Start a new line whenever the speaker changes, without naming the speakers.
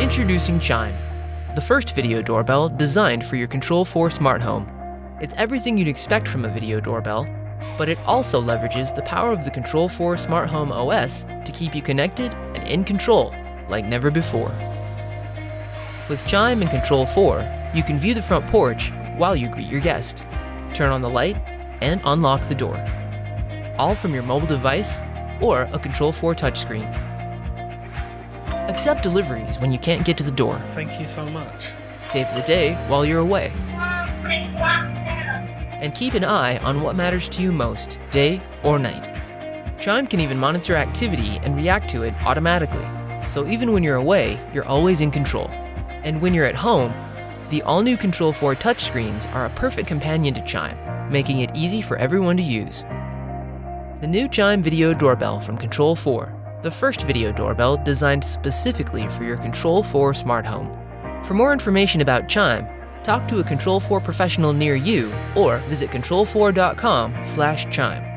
Introducing Chime, the first video doorbell designed for your Control4 smart home. It's everything you'd expect from a video doorbell, but it also leverages the power of the Control4 smart home OS to keep you connected and in control like never before. With Chime and Control4, you can view the front porch while you greet your guest, turn on the light, and unlock the door, all from your mobile device or a Control4 touchscreen. Accept deliveries when you can't get to the door.
Thank you so much.
Save the day while you're away. And keep an eye on what matters to you most, day or night. Chime can even monitor activity and react to it automatically, so even when you're away, you're always in control. And when you're at home, the all-new Control4 touchscreens are a perfect companion to Chime, making it easy for everyone to use. The new Chime Video Doorbell from Control4, the first video doorbell designed specifically for your Control4 smart home. For more information about Chime, talk to a Control4 professional near you or visit control4.com/chime.